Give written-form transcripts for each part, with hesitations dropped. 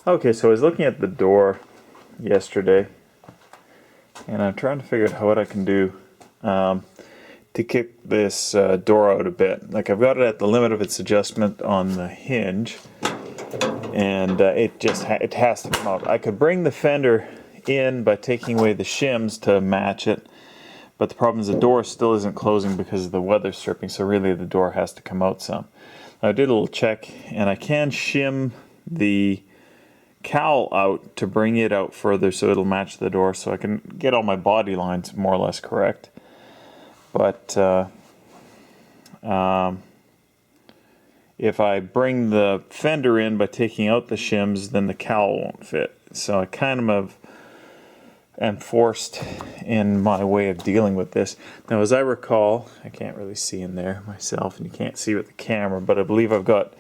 Okay, so I was looking at the door yesterday, and I'm trying to figure out what I can do to kick this door out a bit. Like, I've got it at the limit of its adjustment on the hinge, and it has to come out. I could bring the fender in by taking away the shims to match it, but the problem is the door still isn't closing because of the weather stripping, so really the door has to come out some. I did a little check, and I can shim the cowl out to bring it out further so it'll match the door, so I can get all my body lines more or less correct. But if I bring the fender in by taking out the shims, then the cowl won't fit. So I kind of am forced in my way of dealing with this. Now, as I recall, I can't really see in there myself, and you can't see with the camera, but I believe I've got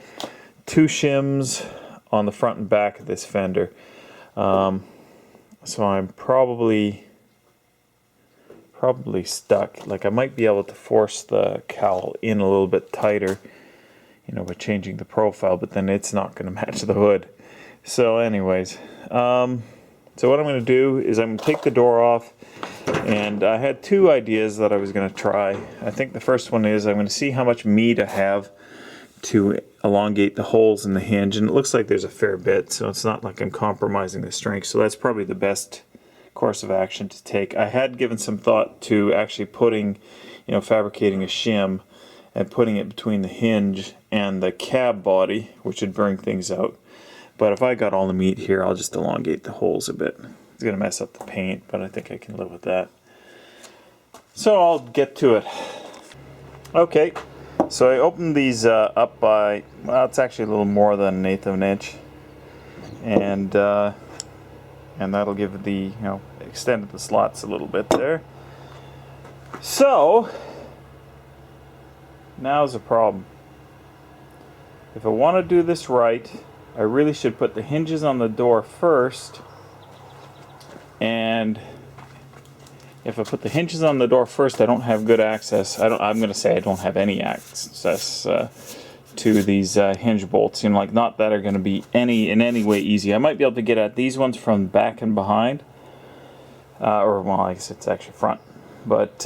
2 shims on the front and back of this fender. So I'm probably stuck. Like, I might be able to force the cowl in a little bit tighter, you know, by changing the profile, but then it's not going to match the hood. So anyways, so what I'm going to do is I'm going to take the door off, and I had 2 ideas that I was going to try. I think the first one is I'm going to see how much meat I have to elongate the holes in the hinge, and it looks like there's a fair bit, so it's not like I'm compromising the strength, so that's probably the best course of action to take. I had given some thought to actually putting, you know, fabricating a shim and putting it between the hinge and the cab body, which would bring things out. But if I got all the meat here, I'll just elongate the holes a bit. It's going to mess up the paint, but I think I can live with that. So I'll get to it. Okay. So I opened these up by, well, it's actually a little more than 1/8 of an inch, and that'll give the, you know, extended the slots a little bit there. So now's the problem. If I want to do this right, I really should put the hinges on the door first, and if I put the hinges on the door first, I don't have good access. I'm going to say I don't have any access to these hinge bolts. You know, like, not that are going to be in any way easy. I might be able to get at these ones from back and behind, or, well, I guess it's actually front. But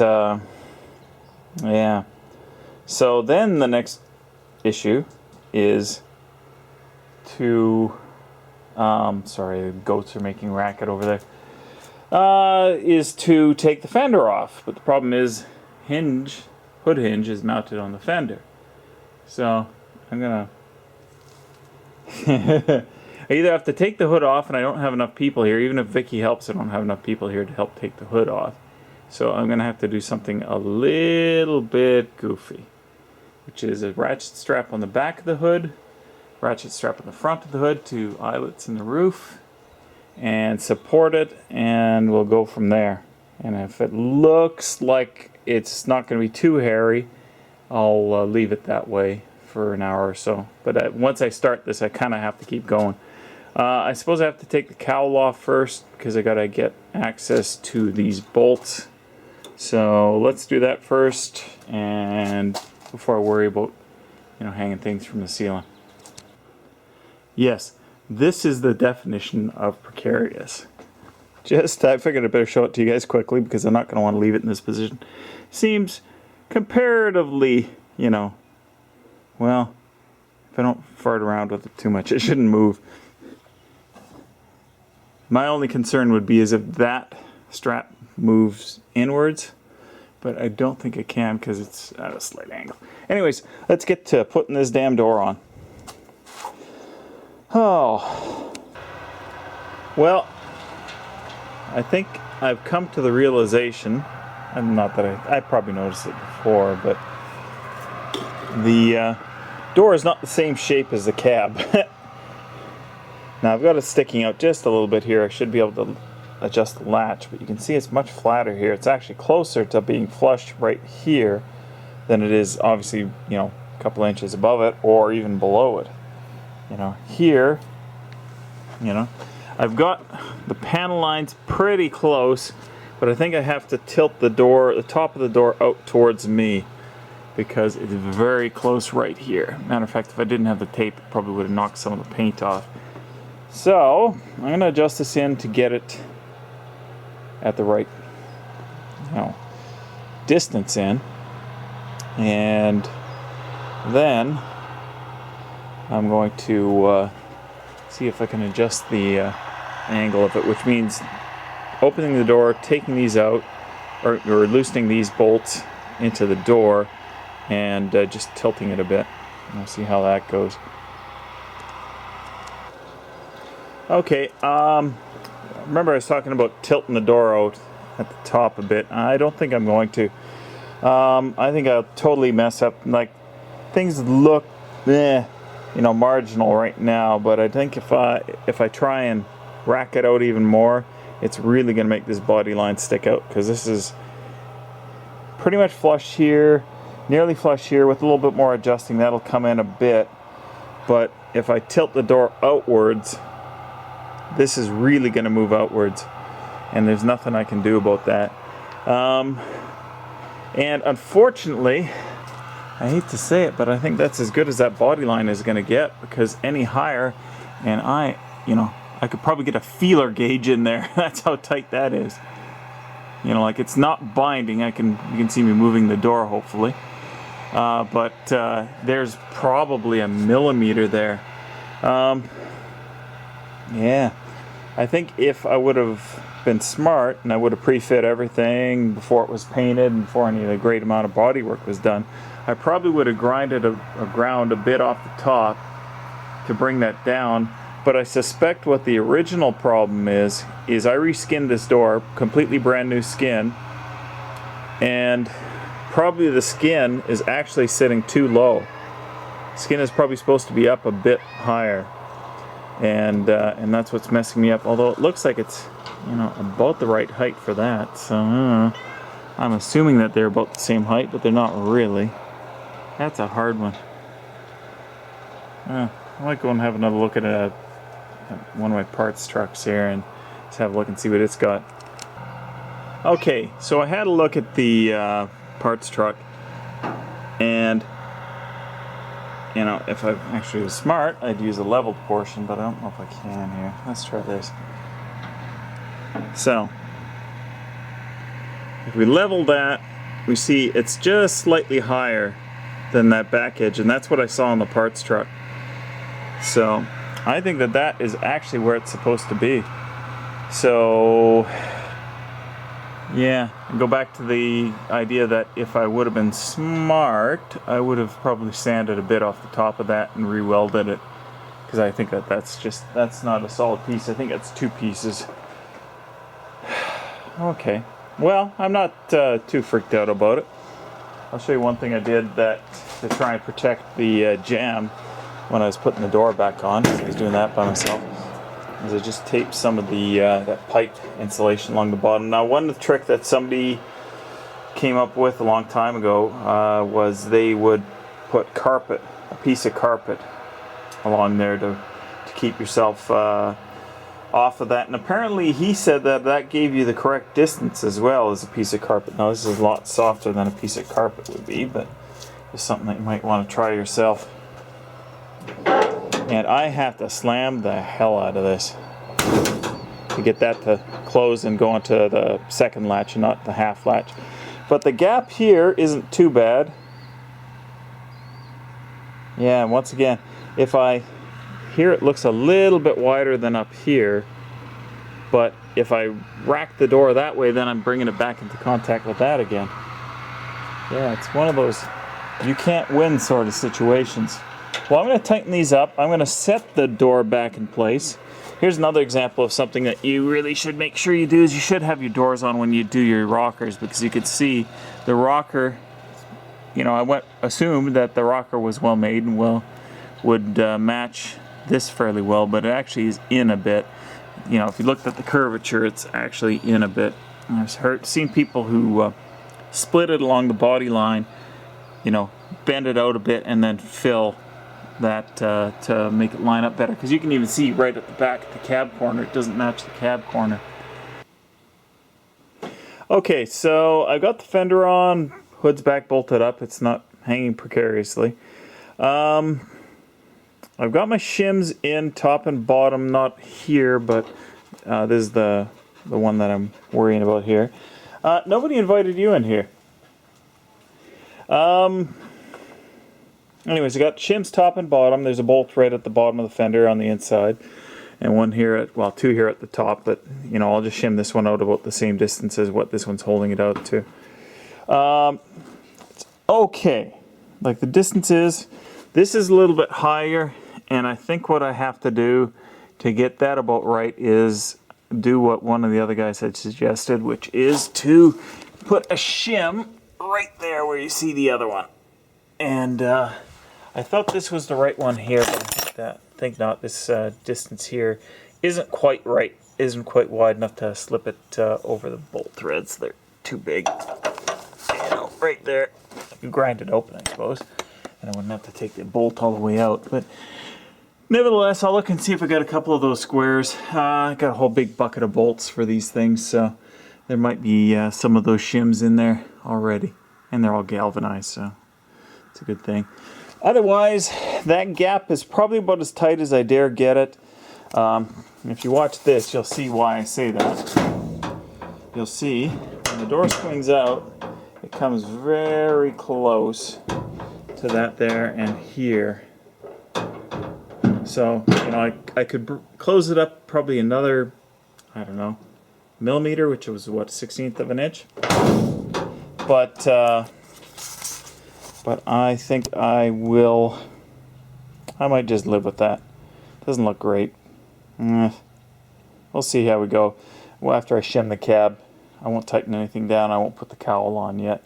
yeah. So then the next issue is to sorry, the goats are making racket over there. Is to take the fender off, but the problem is hood hinge is mounted on the fender, so I'm gonna I either have to take the hood off, and I don't have enough people here. Even if Vicky helps, I don't have enough people here to help take the hood off, so I'm gonna have to do something a little bit goofy, which is a ratchet strap on the back of the hood, ratchet strap on the front of the hood to eyelets in the roof, and support it, and we'll go from there. And if it looks like it's not going to be too hairy, I'll leave it that way for an hour or so. But once I start this, I kind of have to keep going. I suppose I have to take the cowl off first, because I got to get access to these bolts. So let's do that first, and before I worry about, you know, hanging things from the ceiling. Yes. This is the definition of precarious. I figured I better show it to you guys quickly, because I'm not going to want to leave it in this position. Seems comparatively, you know, well, if I don't fart around with it too much, it shouldn't move. My only concern would be is if that strap moves inwards, but I don't think it can because it's at a slight angle. Anyways, let's get to putting this damn door on. Oh, well, I think I've come to the realization, and not that I probably noticed it before, but the door is not the same shape as the cab. Now I've got it sticking out just a little bit here. I should be able to adjust the latch, but you can see it's much flatter here. It's actually closer to being flush right here than it is, obviously, you know, a couple inches above it or even below it. You know, here, you know, I've got the panel lines pretty close, but I think I have to tilt the door, the top of the door, out towards me, because it's very close right here. Matter of fact, if I didn't have the tape, it probably would have knocked some of the paint off. So I'm going to adjust this in to get it at the right, distance in, and then I'm going to see if I can adjust the angle of it, which means opening the door, taking these out, or loosening these bolts into the door, and just tilting it a bit. And we'll see how that goes. Okay, remember I was talking about tilting the door out at the top a bit. I don't think I'm going to. I think I'll totally mess up. Like, things look, marginal right now, but I think if I try and rack it out even more, it's really going to make this body line stick out, because this is pretty much flush here, nearly flush here. With a little bit more adjusting, that'll come in a bit. But if I tilt the door outwards, this is really going to move outwards, and there's nothing I can do about that. And unfortunately, I hate to say it, but I think that's as good as that body line is going to get, because any higher, and I could probably get a feeler gauge in there. That's how tight that is. Like, it's not binding. You can see me moving the door, hopefully. But there's probably a millimeter there. Yeah, I think if I would have been smart and I would have pre-fit everything before it was painted and before any of the great amount of body work was done, I probably would have grinded or ground a bit off the top to bring that down. But I suspect what the original problem is I reskinned this door, completely brand new skin, and probably the skin is actually sitting too low. Skin is probably supposed to be up a bit higher, and that's what's messing me up. Although it looks like it's about the right height for that, so I'm assuming that they're about the same height, but they're not really. That's a hard one. I might go and have another look at one of my parts trucks here and just have a look and see what it's got. Okay, so I had a look at the parts truck, and if I actually was smart, I'd use a leveled portion, but I don't know if I can here. Let's try this. So if we level that, we see it's just slightly higher than that back edge, and that's what I saw on the parts truck. So I think that is actually where it's supposed to be. So yeah, go back to the idea that if I would have been smart, I would have probably sanded a bit off the top of that and re-welded it, because I think that's not a solid piece. I think it's two pieces. Okay, well, I'm not too freaked out about it. I'll show you one thing I did to try and protect the jamb when I was putting the door back on. I was doing that by myself. Is I just taped some of the that pipe insulation along the bottom. Now, one trick that somebody came up with a long time ago was they would put a piece of carpet along there to keep yourself off of that. And apparently he said that gave you the correct distance as well as a piece of carpet. Now, this is a lot softer than a piece of carpet would be, but it's something that you might want to try yourself. And I have to slam the hell out of this to get that to close and go onto the second latch and not the half latch. But the gap here isn't too bad. Yeah, and once again, here it looks a little bit wider than up here, but if I rack the door that way, then I'm bringing it back into contact with that again. Yeah, it's one of those you can't win sort of situations. Well, I'm going to tighten these up. I'm going to set the door back in place. Here's another example of something that you really should make sure you do, is you should have your doors on when you do your rockers, because you could see the rocker, I assumed that the rocker was well made and would match this fairly well, but it actually is in a bit. If you looked at the curvature, it's actually in a bit. I've seen people who split it along the body line, bend it out a bit and then fill that to make it line up better, because you can even see right at the back at the cab corner it doesn't match the cab corner. Okay, so I got the fender on, hood's back bolted up, it's not hanging precariously. I've got my shims in top and bottom, not here, but this is the one that I'm worrying about here. Nobody invited you in here. Anyways, I got shims top and bottom. There's a bolt right at the bottom of the fender on the inside, and one here at, well, two here at the top, but you know, I'll just shim this one out about the same distance as what this one's holding it out to. It's okay. Like the distance is, this is a little bit higher, and I think what I have to do to get that about right is do what one of the other guys had suggested, which is to put a shim right there where you see the other one. And I thought this was the right one here, but I think not. This distance here isn't quite right, isn't quite wide enough to slip it over the bolt threads. They're too big. You know, right there. I could grind it open, I suppose, and I wouldn't have to take the bolt all the way out. But nevertheless, I'll look and see if I got a couple of those squares. I got a whole big bucket of bolts for these things, so there might be some of those shims in there already, and they're all galvanized, so it's a good thing. Otherwise, that gap is probably about as tight as I dare get it. If you watch this, you'll see why I say that. You'll see when the door swings out, it comes very close to that there and here. So, you know, I could close it up probably another, I don't know, millimeter, which was what, 1/16 of an inch. But I think I might just live with that. Doesn't look great. We'll see how we go. Well, after I shim the cab, I won't tighten anything down. I won't put the cowl on yet.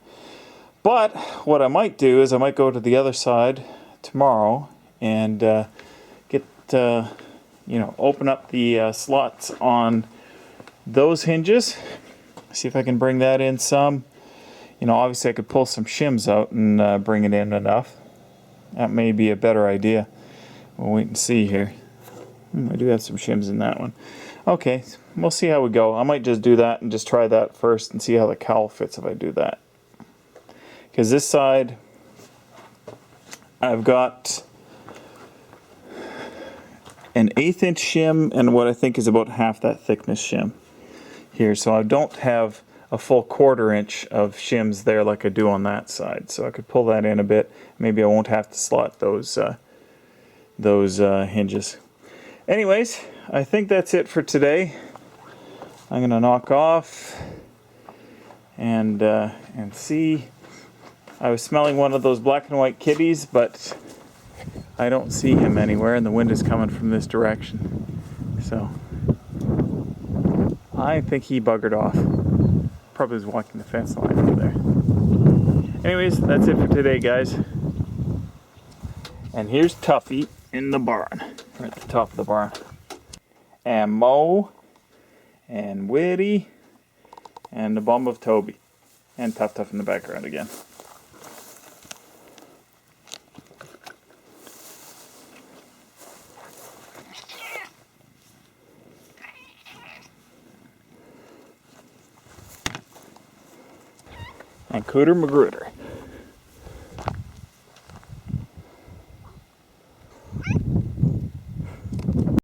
But what I might do is I might go to the other side tomorrow and get, you know, open up the slots on those hinges. See if I can bring that in some. You know, obviously I could pull some shims out and bring it in enough. That may be a better idea. We'll wait and see here. I do have some shims in that one. Okay, we'll see how we go. I might just do that and just try that first and see how the cowl fits if I do that. Because this side, I've got an 1/8 inch shim and what I think is about half that thickness shim here. So I don't have a full 1/4 inch of shims there like I do on that side. So I could pull that in a bit. Maybe I won't have to slot those hinges. Anyways, I think that's it for today. I'm gonna knock off and see. I was smelling one of those black and white kitties, but I don't see him anywhere, and the wind is coming from this direction. So I think he buggered off. Probably was walking the fence line over there. Anyways, that's it for today, guys. And here's Tuffy in the barn. We're at the top of the barn. And Mo, and Whitty, and the bum of Toby. And Tuff Tuff in the background again. And Cooter Magruder.